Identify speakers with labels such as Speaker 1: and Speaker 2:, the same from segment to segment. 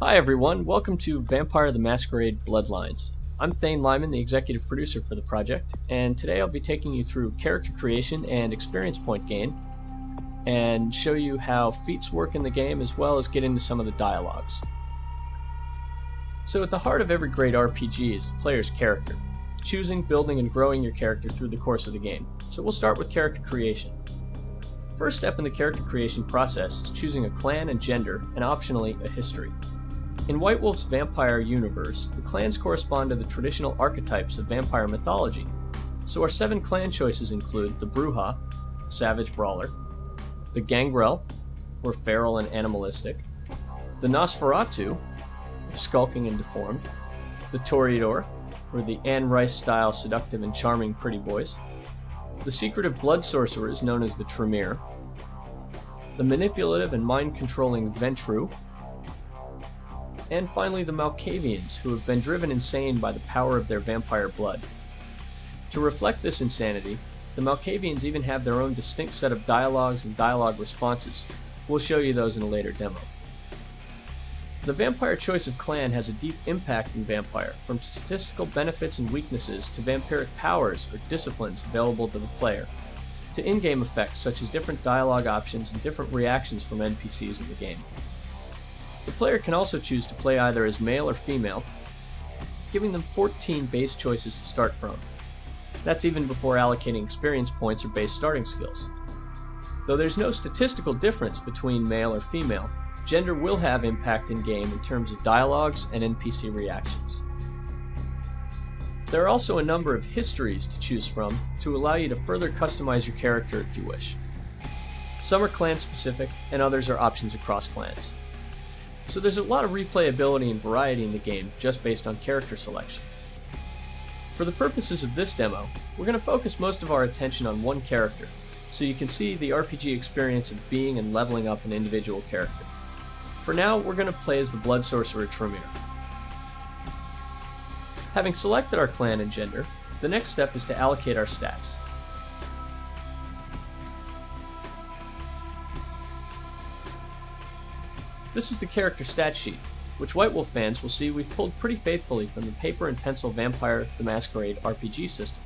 Speaker 1: Hi everyone, welcome to Vampire the Masquerade Bloodlines. I'm Thane Lyman, the executive producer for the project, and today I'll be taking you through character creation and experience point gain, and show you how feats work in the game as well as get into some of the dialogues. So at the heart of every great RPG is the player's character, choosing, building, and growing your character through the course of the game. So we'll start with character creation. First step in the character creation process is choosing a clan and gender, and optionally a history. In White Wolf's vampire universe, the clans correspond to the traditional archetypes of vampire mythology. So our 7 clan choices include the Bruja, savage brawler, the Gangrel, or feral and animalistic, the Nosferatu, skulking and deformed, the Toreador, or the Anne Rice-style seductive and charming pretty boys, the secretive blood sorcerers known as the Tremere, the manipulative and mind-controlling Ventru, and finally the Malkavians, who have been driven insane by the power of their vampire blood. To reflect this insanity, the Malkavians even have their own distinct set of dialogues and dialogue responses. We'll show you those in a later demo. The vampire choice of clan has a deep impact in Vampire, from statistical benefits and weaknesses to vampiric powers or disciplines available to the player, to in-game effects such as different dialogue options and different reactions from NPCs in the game. The player can also choose to play either as male or female, giving them 14 base choices to start from. That's even before allocating experience points or base starting skills. Though there's no statistical difference between male or female, gender will have impact in-game in terms of dialogues and NPC reactions. There are also a number of histories to choose from to allow you to further customize your character if you wish. Some are clan-specific, and others are options across clans. So there's a lot of replayability and variety in the game just based on character selection. For the purposes of this demo, we're going to focus most of our attention on one character, so you can see the RPG experience of being and leveling up an individual character. For now, we're going to play as the Blood Sorcerer Tremere. Having selected our clan and gender, the next step is to allocate our stats. This is the character stat sheet, which White Wolf fans will see we've pulled pretty faithfully from the paper and pencil Vampire the Masquerade RPG system.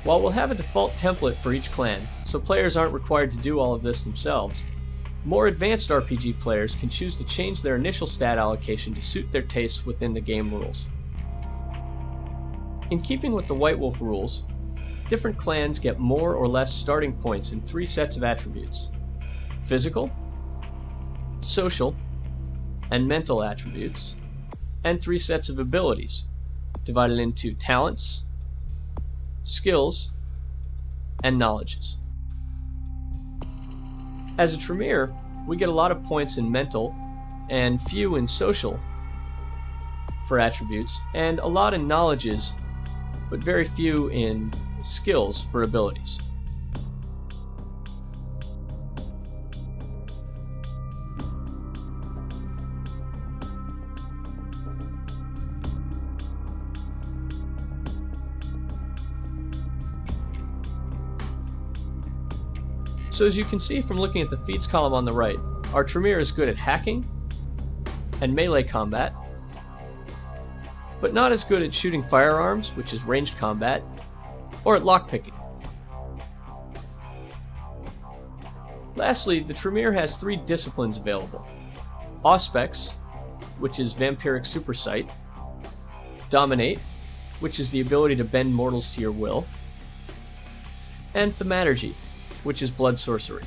Speaker 1: While we'll have a default template for each clan, so players aren't required to do all of this themselves, more advanced RPG players can choose to change their initial stat allocation to suit their tastes within the game rules. In keeping with the White Wolf rules, different clans get more or less starting points in 3 sets of attributes: physical, social, and mental attributes, and 3 sets of abilities, divided into talents, skills, and knowledges. As a Tremere, we get a lot of points in mental, and few in social for attributes, and a lot in knowledges, but very few in skills for abilities. So as you can see from looking at the feats column on the right, our Tremere is good at hacking and melee combat, but not as good at shooting firearms, which is ranged combat, or at lockpicking. Lastly, the Tremere has 3 disciplines available: Auspex, which is vampiric supersight, Dominate, which is the ability to bend mortals to your will, and Thaumaturgy, which is blood sorcery.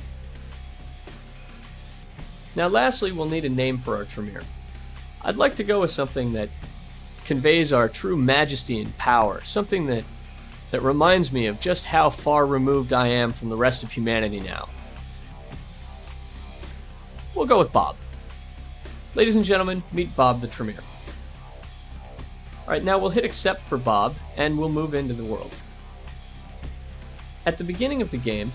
Speaker 1: Now lastly, we'll need a name for our Tremere. I'd like to go with something that conveys our true majesty and power, something that reminds me of just how far removed I am from the rest of humanity now. We'll go with Bob. Ladies and gentlemen, meet Bob the Tremere. Alright, now we'll hit accept for Bob, and we'll move into the world. At the beginning of the game,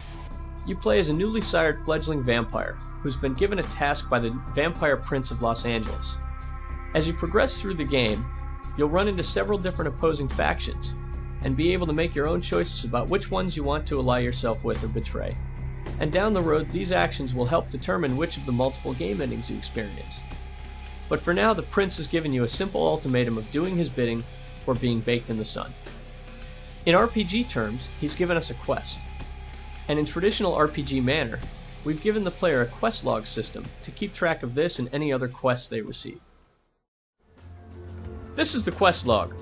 Speaker 1: you play as a newly sired fledgling vampire who's been given a task by the Vampire Prince of Los Angeles. As you progress through the game, you'll run into several different opposing factions, and be able to make your own choices about which ones you want to ally yourself with or betray. And down the road, these actions will help determine which of the multiple game endings you experience. But for now, the prince has given you a simple ultimatum of doing his bidding or being baked in the sun. In RPG terms, he's given us a quest. And in traditional RPG manner, we've given the player a quest log system to keep track of this and any other quests they receive. This is the quest log.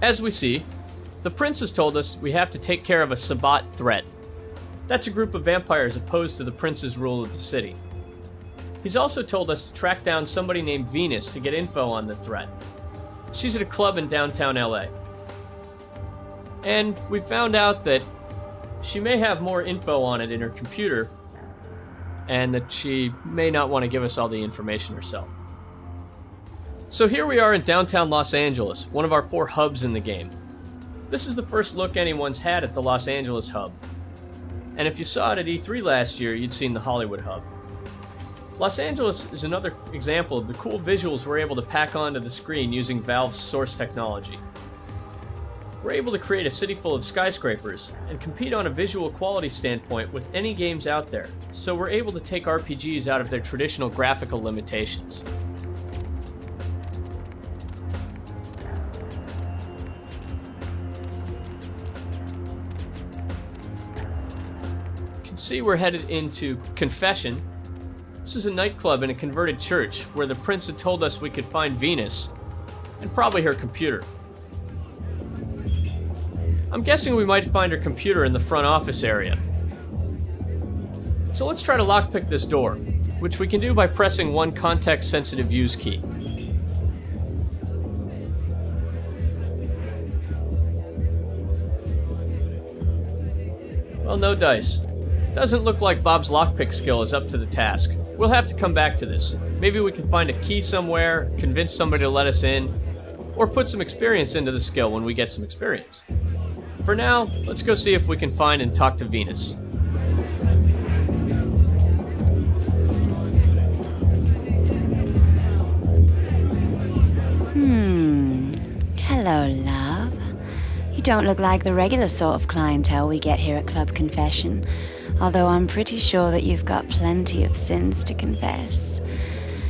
Speaker 1: As we see, the prince has told us we have to take care of a Sabbat threat. That's a group of vampires opposed to the prince's rule of the city. He's also told us to track down somebody named Venus to get info on the threat. She's at a club in downtown LA. And we found out that she may have more info on it in her computer, and that she may not want to give us all the information herself. So here we are in downtown Los Angeles, one of our 4 hubs in the game. This is the first look anyone's had at the Los Angeles hub. And if you saw it at E3 last year, you'd seen the Hollywood hub. Los Angeles is another example of the cool visuals we're able to pack onto the screen using Valve's Source technology. We're able to create a city full of skyscrapers and compete on a visual quality standpoint with any games out there, so we're able to take RPGs out of their traditional graphical limitations. You can see we're headed into Confession. This is a nightclub in a converted church where the prince had told us we could find Venus, and probably her computer. I'm guessing we might find her computer in the front office area. So let's try to lockpick this door, which we can do by pressing one context-sensitive use key. Well, no dice. Doesn't look like Bob's lockpick skill is up to the task. We'll have to come back to this. Maybe we can find a key somewhere, convince somebody to let us in, or put some experience into the skill when we get some experience. For now, let's go see if we can find and talk to Venus.
Speaker 2: Hello, love. You don't look like the regular sort of clientele we get here at Club Confession, although I'm pretty sure that you've got plenty of sins to confess.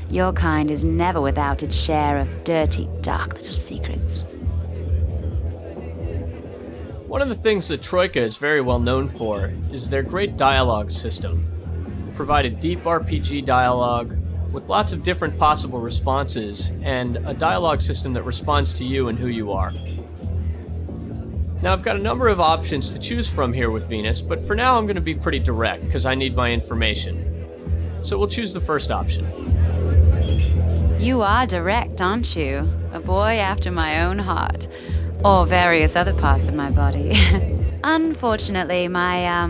Speaker 2: Your kind is never without its share of dirty, dark little secrets.
Speaker 1: One of the things that Troika is very well known for is their great dialogue system. Provided deep RPG dialogue with lots of different possible responses and a dialogue system that responds to you and who you are. Now I've got a number of options to choose from here with Venus, but for now I'm going to be pretty direct because I need my information. So we'll choose the first option.
Speaker 2: You are direct, aren't you? A boy after my own heart. Or various other parts of my body. Unfortunately, my,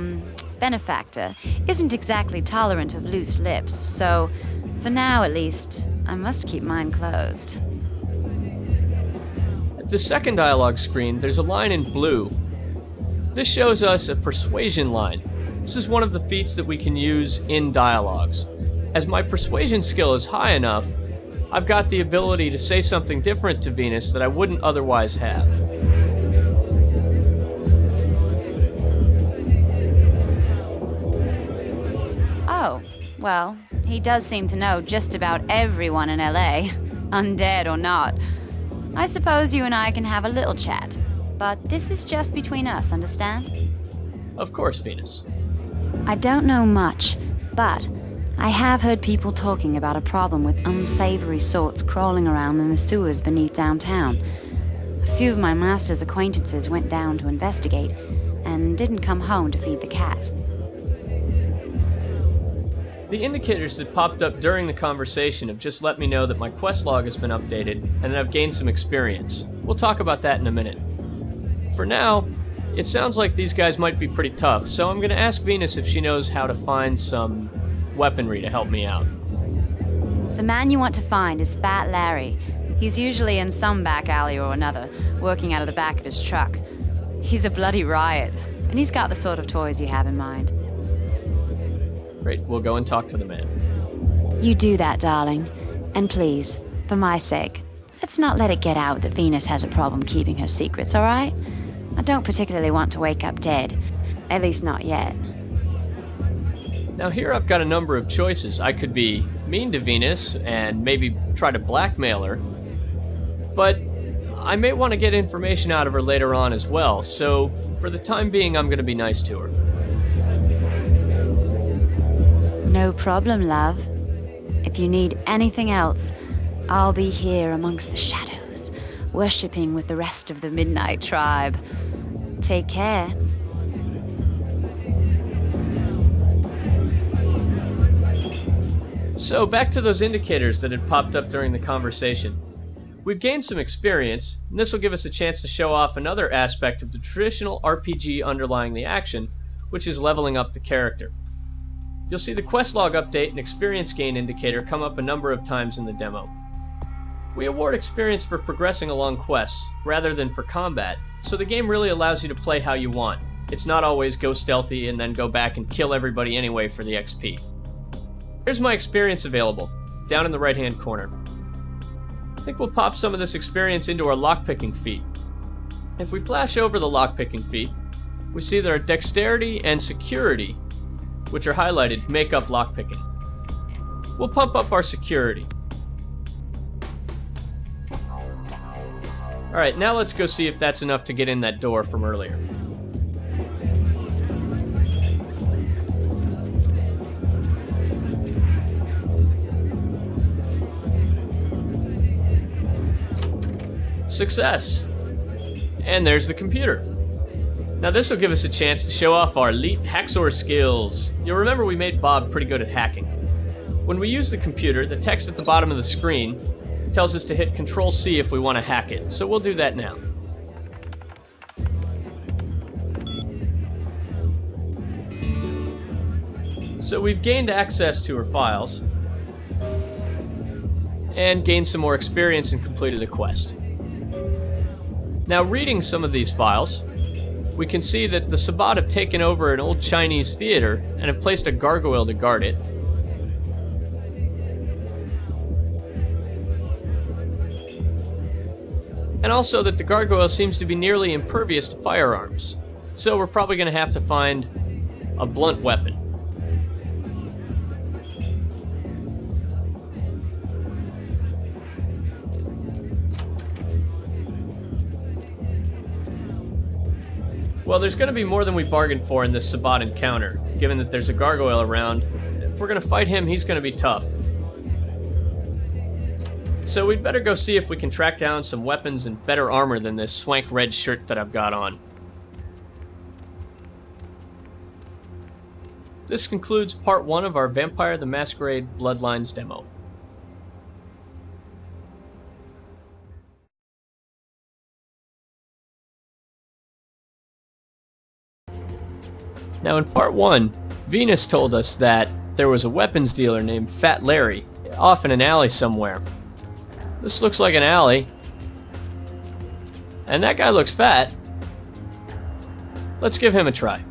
Speaker 2: benefactor isn't exactly tolerant of loose lips, so for now at least, I must keep mine closed.
Speaker 1: At the second dialogue screen, there's a line in blue. This shows us a persuasion line. This is one of the feats that we can use in dialogues. As my persuasion skill is high enough, I've got the ability to say something different to Venus that I wouldn't otherwise have.
Speaker 2: Oh, well, he does seem to know just about everyone in LA, undead or not. I suppose you and I can have a little chat, but this is just between us, understand?
Speaker 1: Of course, Venus.
Speaker 2: I don't know much, but I have heard people talking about a problem with unsavory sorts crawling around in the sewers beneath downtown. A few of my master's acquaintances went down to investigate and didn't come home to feed the cat.
Speaker 1: The indicators that popped up during the conversation have just let me know that my quest log has been updated and that I've gained some experience. We'll talk about that in a minute. For now, it sounds like these guys might be pretty tough, so I'm going to ask Venus if she knows how to find some weaponry to help me out.
Speaker 2: The man you want to find is Fat Larry. He's usually in some back alley or another, working out of the back of his truck. He's a bloody riot, and he's got the sort of toys you have in mind.
Speaker 1: Great, we'll go and talk to the man.
Speaker 2: You do that, darling. And please, for my sake, Let's not let it get out that Venus has a problem keeping her secrets, alright? I don't particularly want to wake up dead. At least not yet.
Speaker 1: Now here I've got a number of choices. I could be mean to Venus and maybe try to blackmail her, but I may want to get information out of her later on as well, so for the time being I'm going to be nice to her.
Speaker 2: No problem, love. If you need anything else, I'll be here amongst the shadows, worshipping with the rest of the Midnight Tribe. Take care.
Speaker 1: So back to those indicators that had popped up during the conversation. We've gained some experience, and this will give us a chance to show off another aspect of the traditional RPG underlying the action, which is leveling up the character. You'll see the quest log update and experience gain indicator come up a number of times in the demo. We award experience for progressing along quests, rather than for combat, so the game really allows you to play how you want. It's not always go stealthy and then go back and kill everybody anyway for the XP. Here's my experience available, down in the right hand corner. I think we'll pop some of this experience into our lockpicking feat. If we flash over the lockpicking feat, we see that our dexterity and security, which are highlighted, make up lockpicking. We'll pump up our security. Alright, now let's go see if that's enough to get in that door from earlier. Success! And there's the computer. Now this will give us a chance to show off our elite hacksaw skills. You'll remember we made Bob pretty good at hacking. When we use the computer, the text at the bottom of the screen tells us to hit Control-C if we want to hack it, so we'll do that now. So we've gained access to her files, and gained some more experience and completed a quest. Now reading some of these files, we can see that the Sabbat have taken over an old Chinese theater and have placed a gargoyle to guard it. And also that the gargoyle seems to be nearly impervious to firearms. So we're probably going to have to find a blunt weapon. Well, there's going to be more than we bargained for in this Sabbat encounter, given that there's a gargoyle around. If we're going to fight him, he's going to be tough. So we'd better go see if we can track down some weapons and better armor than this swank red shirt that I've got on. This concludes part 1 of our Vampire the Masquerade Bloodlines demo. Now in part 1, Venus told us that there was a weapons dealer named Fat Larry off in an alley somewhere. This looks like an alley, and that guy looks fat. Let's give him a try.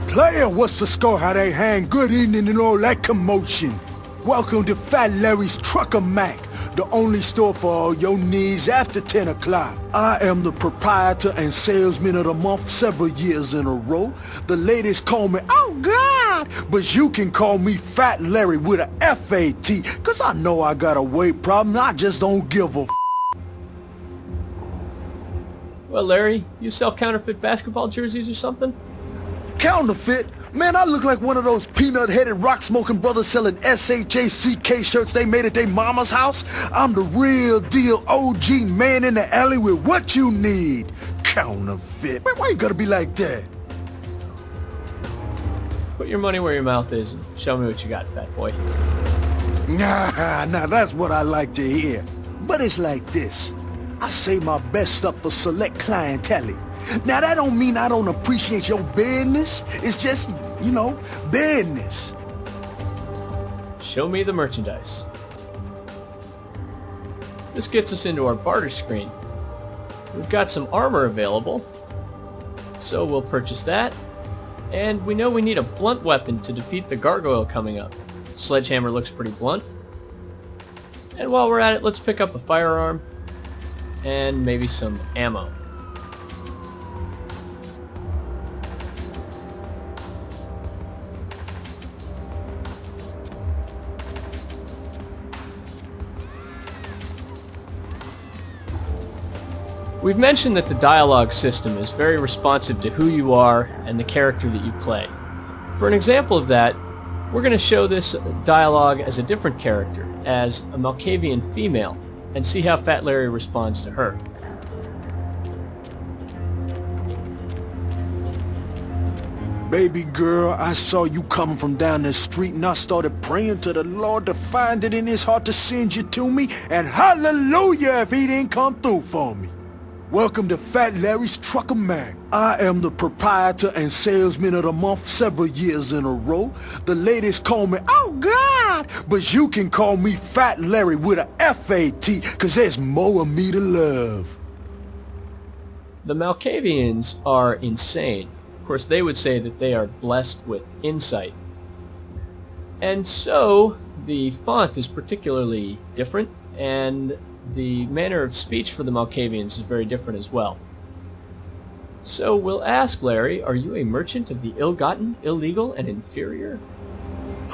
Speaker 3: Player, what's the score? How they hang? Good evening and all that commotion. Welcome to Fat Larry's Trucker Mac, the only store for all your needs after 10 o'clock. I am the proprietor and salesman of the month several years in a row. The ladies call me, oh God, but you can call me Fat Larry with a F-A-T, cause I know I got a weight problem, I just don't give a f***.
Speaker 1: Well, Larry, you sell counterfeit basketball jerseys or something?
Speaker 3: Counterfeit? Man, I look like one of those peanut-headed rock-smoking brothers selling S-H-A-C-K shirts they made at their mama's house. I'm the real deal OG man in the alley with what you need. Counterfeit. Man, why you gotta be like that?
Speaker 1: Put your money where your mouth is and show me what you got, fat boy.
Speaker 3: Nah, that's what I like to hear. But it's like this. I save my best stuff for select clientele. Now that don't mean I don't appreciate your business. It's just, you know, business.
Speaker 1: Show me the merchandise. This gets us into our barter screen. We've got some armor available, so we'll purchase that. And we know we need a blunt weapon to defeat the gargoyle coming up. Sledgehammer looks pretty blunt. And while we're at it, let's pick up a firearm and maybe some ammo. We've mentioned that the dialogue system is very responsive to who you are and the character that you play. For an example of that, we're going to show this dialogue as a different character, as a Malkavian female, and see how Fat Larry responds to her.
Speaker 3: Baby girl, I saw you coming from down the street and I started praying to the Lord to find it in his heart to send you to me, and hallelujah if he didn't come through for me. Welcome to Fat Larry's Trucker Mag. I am the proprietor and salesman of the month several years in a row. The ladies call me, oh God, but you can call me Fat Larry with a F-A-T, cause there's more of me to love.
Speaker 1: The Malkavians are insane. Of course, they would say that they are blessed with insight. And so, the font is particularly different, and the manner of speech for the Malkavians is very different as well. So we'll ask Larry, are you a merchant of the ill-gotten, illegal, and inferior?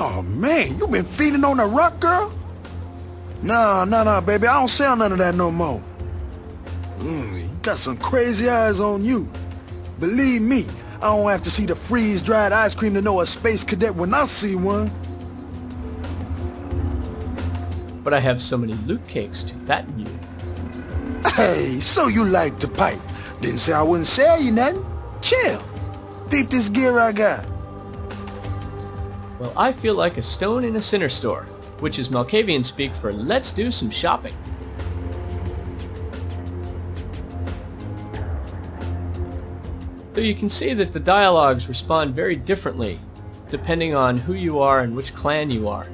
Speaker 3: Oh man, you been feeding on the ruck, girl? Nah, baby, I don't sell none of that no more. You got some crazy eyes on you. Believe me, I don't have to see the freeze-dried ice cream to know a space cadet when I see one.
Speaker 1: But I have so many loot cakes to fatten you.
Speaker 3: Hey, so you like to pipe. Didn't say I wouldn't sell you nothing. Chill. Peep this gear I got.
Speaker 1: Well, I feel like a stone in a center store, which is Malkavian speak for let's do some shopping. So you can see that the dialogues respond very differently depending on who you are and which clan you are.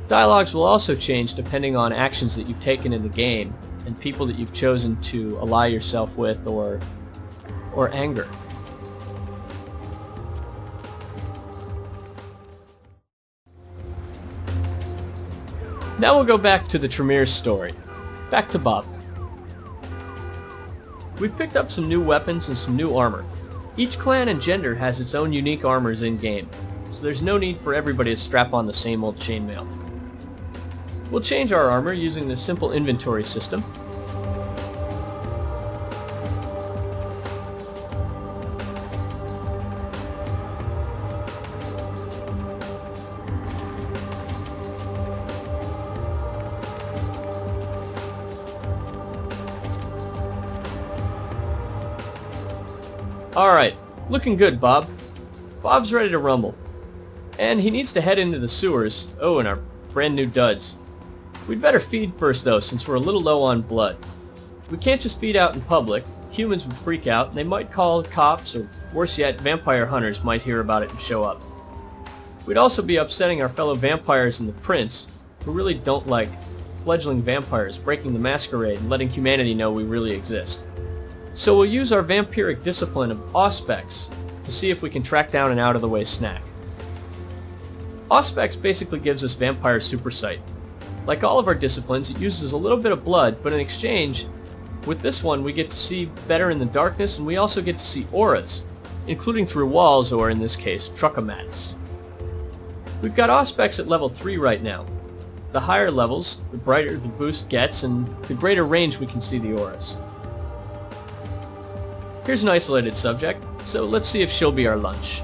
Speaker 1: Dialogues will also change depending on actions that you've taken in the game and people that you've chosen to ally yourself with or anger. Now we'll go back to the Tremere's story. Back to Bob. We've picked up some new weapons and some new armor. Each clan and gender has its own unique armors in-game, so there's no need for everybody to strap on the same old chainmail. We'll change our armor using the simple inventory system. Alright, looking good, Bob. Bob's ready to rumble. And he needs to head into the sewers. Oh, and our brand new duds. We'd better feed first though, since we're a little low on blood. We can't just feed out in public. Humans would freak out, and they might call cops, or worse yet, vampire hunters might hear about it and show up. We'd also be upsetting our fellow vampires in the Prince, who really don't like fledgling vampires breaking the masquerade and letting humanity know we really exist. So we'll use our vampiric discipline of Auspex to see if we can track down an out-of-the-way snack. Auspex basically gives us vampire super sight. Like all of our disciplines, it uses a little bit of blood, but in exchange, with this one we get to see better in the darkness, and we also get to see auras, including through walls, or in this case, truckamats. We've got Auspex at level 3 right now. The higher levels, the brighter the boost gets, and the greater range we can see the auras. Here's an isolated subject, so let's see if she'll be our lunch.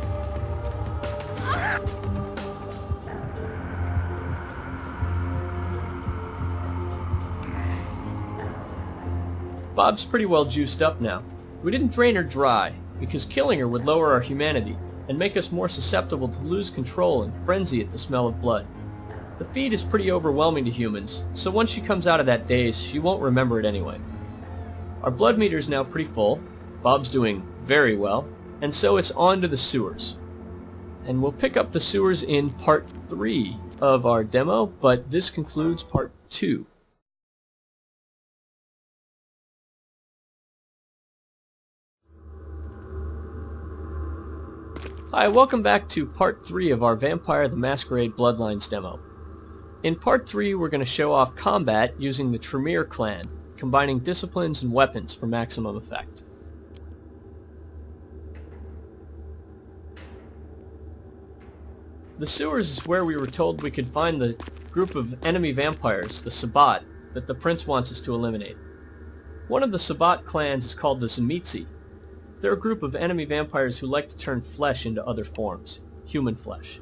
Speaker 1: Bob's pretty well juiced up now. We didn't drain her dry, because killing her would lower our humanity, and make us more susceptible to lose control and frenzy at the smell of blood. The feed is pretty overwhelming to humans, so once she comes out of that daze, she won't remember it anyway. Our blood meter's now pretty full, Bob's doing very well, and so it's on to the sewers. And we'll pick up the sewers in part 3 of our demo, but this concludes part 2. Hi, welcome back to part 3 of our Vampire the Masquerade Bloodlines demo. In part 3 we're going to show off combat using the Tremere clan, combining disciplines and weapons for maximum effect. The sewers is where we were told we could find the group of enemy vampires, the Sabbat, that the prince wants us to eliminate. One of the Sabbat clans is called the Tzimisce. They're a group of enemy vampires who like to turn flesh into other forms, human flesh.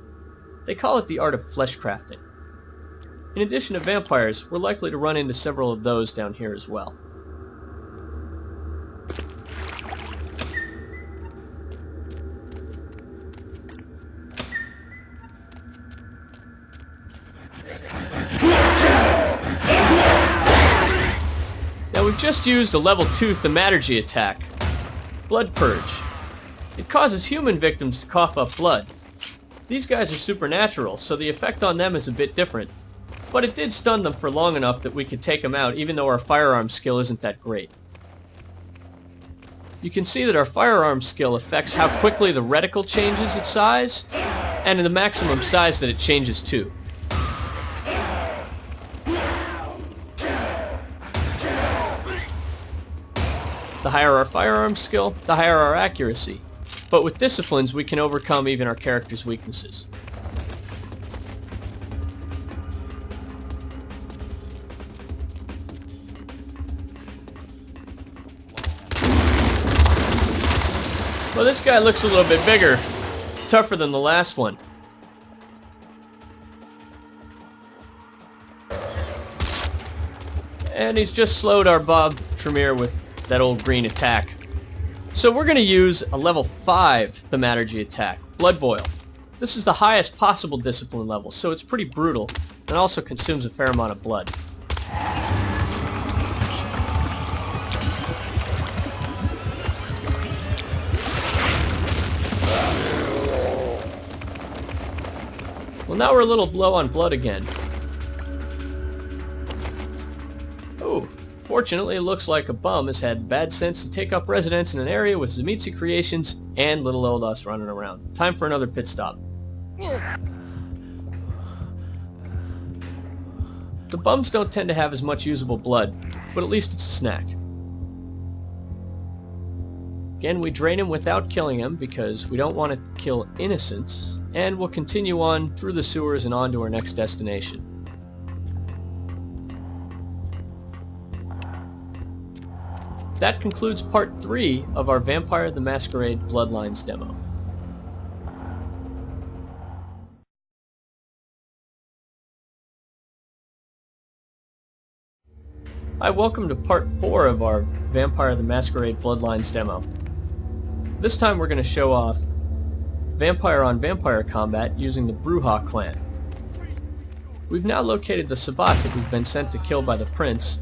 Speaker 1: They call it the art of flesh crafting. In addition to vampires, we're likely to run into several of those down here as well. Now we've just used a level 2 thaumaturgy attack, Blood Purge. It causes human victims to cough up blood. These guys are supernatural, so the effect on them is a bit different, but it did stun them for long enough that we could take them out even though our firearm skill isn't that great. You can see that our firearm skill affects how quickly the reticle changes its size, and the maximum size that it changes to. The higher our firearm skill, the higher our accuracy. But with disciplines, we can overcome even our character's weaknesses. Well, this guy looks a little bit bigger, tougher than the last one. And he's just slowed our Bob Tremere with that old green attack. So we're going to use a level 5 thaumaturgy attack, Blood Boil. This is the highest possible discipline level, so it's pretty brutal, and also consumes a fair amount of blood. Well, now we're a little low on blood again. Oh. Fortunately, it looks like a bum has had bad sense to take up residence in an area with Tzimisce creations and little old us running around. Time for another pit stop. The bums don't tend to have as much usable blood, but at least it's a snack. Again, we drain him without killing him because we don't want to kill innocents, and we'll continue on through the sewers and on to our next destination. That concludes part 3 of our Vampire the Masquerade Bloodlines demo. Hi, welcome to part 4 of our Vampire the Masquerade Bloodlines demo. This time we're going to show off vampire on vampire combat using the Brujah clan. We've now located the Sabbat that we've been sent to kill by the prince.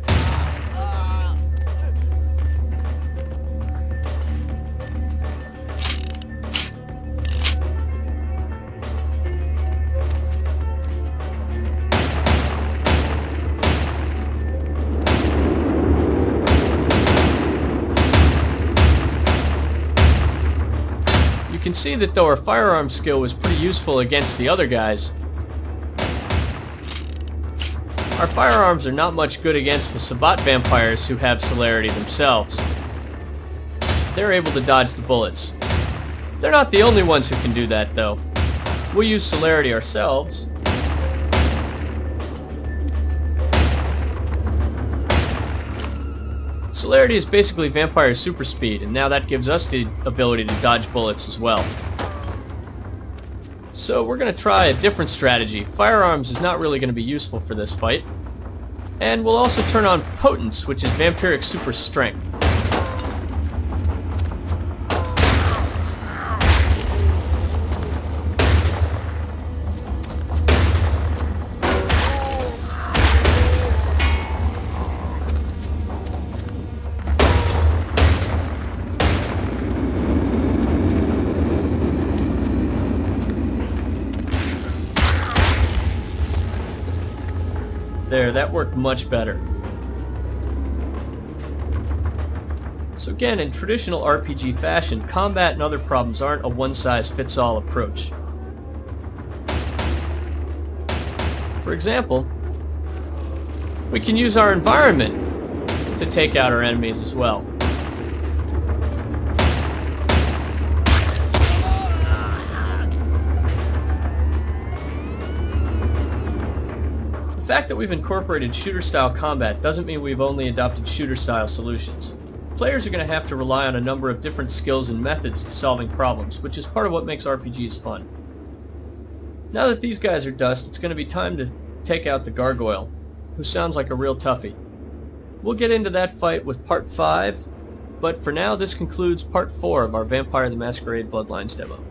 Speaker 1: You can see that though our firearm skill was pretty useful against the other guys, our firearms are not much good against the Sabbat vampires who have celerity themselves. They're able to dodge the bullets. They're not the only ones who can do that though. We'll use celerity ourselves. Celerity is basically vampire super speed, and now that gives us the ability to dodge bullets as well. So we're going to try a different strategy. Firearms is not really going to be useful for this fight. And we'll also turn on Potence, which is vampiric super strength. There, that worked much better. So again, in traditional RPG fashion, combat and other problems aren't a one-size-fits-all approach. For example, we can use our environment to take out our enemies as well. The fact that we've incorporated shooter-style combat doesn't mean we've only adopted shooter-style solutions. Players are going to have to rely on a number of different skills and methods to solving problems, which is part of what makes RPGs fun. Now that these guys are dust, it's going to be time to take out the gargoyle, who sounds like a real toughie. We'll get into that fight with Part 5, but for now this concludes Part 4 of our Vampire the Masquerade Bloodlines demo.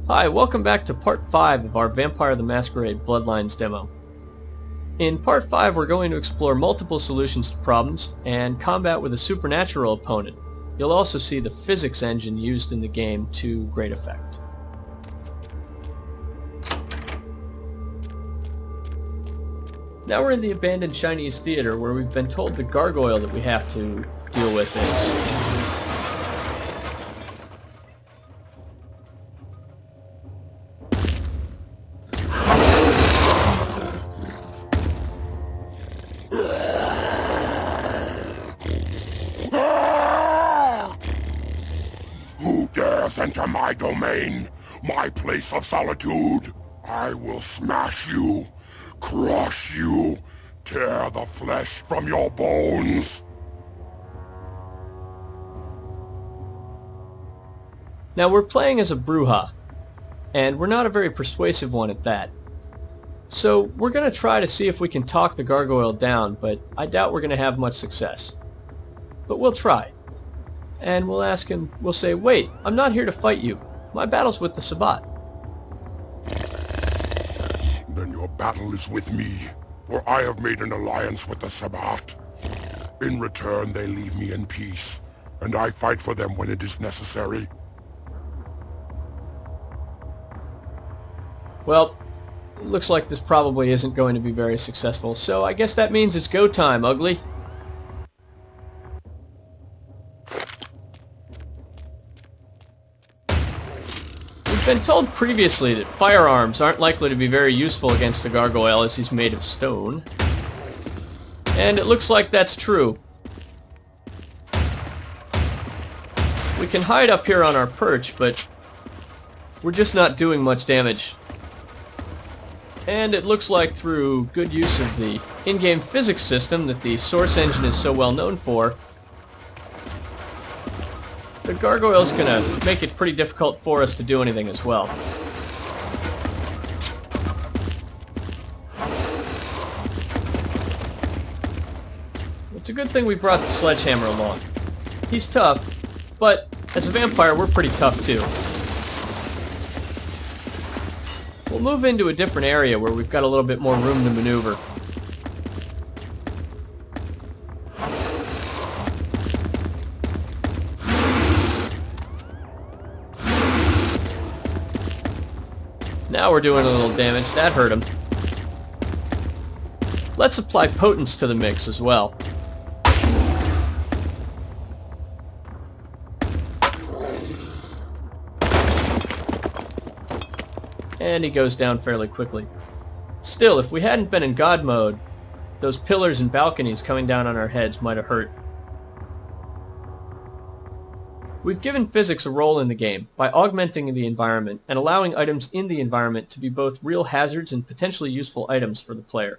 Speaker 1: Hi, welcome back to Part 5 of our Vampire the Masquerade Bloodlines demo. In Part 5 we're going to explore multiple solutions to problems and combat with a supernatural opponent. You'll also see the physics engine used in the game to great effect. Now we're in the abandoned Chinese theater where we've been told the gargoyle that we have to deal with is...
Speaker 4: Enter my domain, my place of solitude. I will smash you, crush you, tear the flesh from your bones.
Speaker 1: Now we're playing as a Bruja, and we're not a very persuasive one at that. So we're going to try to see if we can talk the gargoyle down, but I doubt we're going to have much success. But we'll try. And we'll ask him, we'll say, wait, I'm not here to fight you. My battle's with the Sabbat.
Speaker 4: Then your battle is with me, for I have made an alliance with the Sabbat. In return, they leave me in peace, and I fight for them when it is necessary.
Speaker 1: Well, it looks like this probably isn't going to be very successful, so I guess that means it's go time, Ugly. We've been told previously that firearms aren't likely to be very useful against the gargoyle as he's made of stone. And it looks like that's true. We can hide up here on our perch, but we're just not doing much damage. And it looks like through good use of the in-game physics system that the Source engine is so well known for, the gargoyle's gonna make it pretty difficult for us to do anything as well. It's a good thing we brought the sledgehammer along. He's tough, but as a vampire we're pretty tough too. We'll move into a different area where we've got a little bit more room to maneuver. Now we're doing a little damage. That hurt him. Let's apply potence to the mix as well. And he goes down fairly quickly. Still, if we hadn't been in God mode, those pillars and balconies coming down on our heads might have hurt. We've given physics a role in the game by augmenting the environment and allowing items in the environment to be both real hazards and potentially useful items for the player.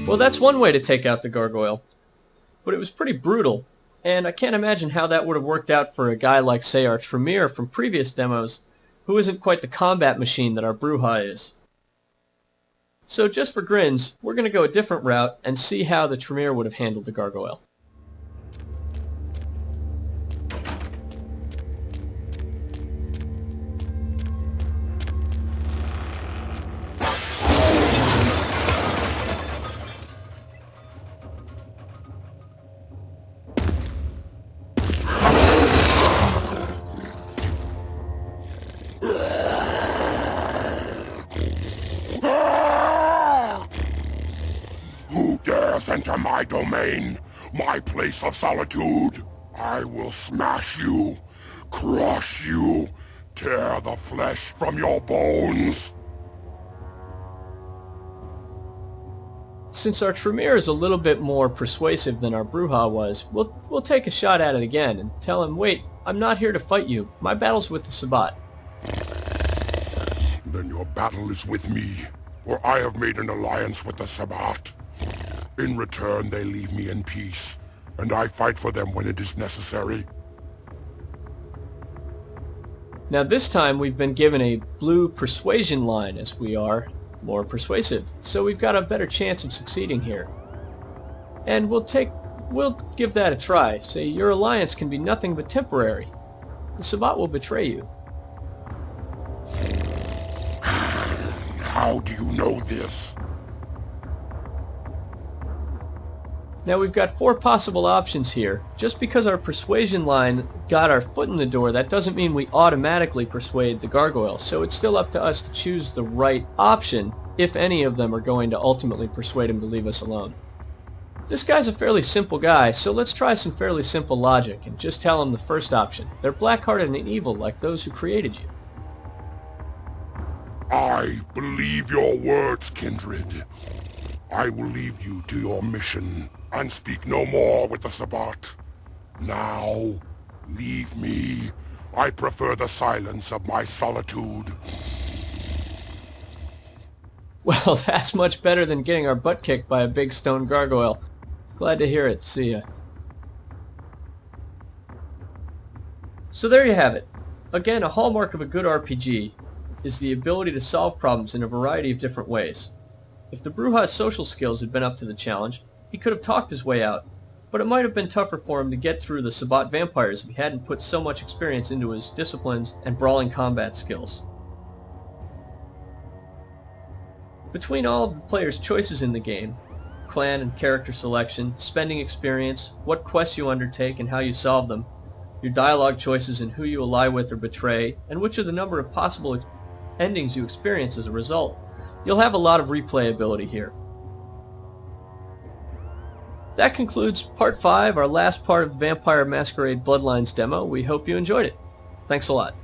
Speaker 1: Well, that's one way to take out the gargoyle, but it was pretty brutal, and I can't imagine how that would have worked out for a guy like, say, our Tremere from previous demos, who isn't quite the combat machine that our Bruja is. So just for grins, we're going to go a different route and see how the Tremere would have handled the gargoyle.
Speaker 4: dares enter my domain, my place of solitude, I will smash you, crush you, tear the flesh from your bones.
Speaker 1: Since our Tremere is a little bit more persuasive than our Bruja was, we'll take a shot at it again and tell him, wait, I'm not here to fight you. My battle's with the Sabbat.
Speaker 4: Then your battle is with me, for I have made an alliance with the Sabbat. In return, they leave me in peace, and I fight for them when it is necessary.
Speaker 1: Now this time we've been given a blue persuasion line, as we are more persuasive, so we've got a better chance of succeeding here. And we'll give that a try. Say, your alliance can be nothing but temporary. The Sabbat will betray you.
Speaker 4: How do you know this?
Speaker 1: Now we've got 4 possible options here. Just because our persuasion line got our foot in the door, that doesn't mean we automatically persuade the gargoyle, so it's still up to us to choose the right option if any of them are going to ultimately persuade him to leave us alone. This guy's a fairly simple guy, so let's try some fairly simple logic and just tell him the first option. They're black-hearted and evil like those who created you.
Speaker 4: I believe your words, kindred. I will leave you to your mission and speak no more with the Sabbat. Now, leave me. I prefer the silence of my solitude.
Speaker 1: Well, that's much better than getting our butt kicked by a big stone gargoyle. Glad to hear it. See ya. So there you have it. Again, a hallmark of a good RPG is the ability to solve problems in a variety of different ways. If the Bruja's social skills had been up to the challenge, he could have talked his way out, but it might have been tougher for him to get through the Sabbat vampires if he hadn't put so much experience into his disciplines and brawling combat skills. Between all of the player's choices in the game, clan and character selection, spending experience, what quests you undertake and how you solve them, your dialogue choices and who you ally with or betray, and which are the number of possible endings you experience as a result, you'll have a lot of replayability here. That concludes Part 5, our last part of the Vampire Masquerade Bloodlines demo. We hope you enjoyed it. Thanks a lot.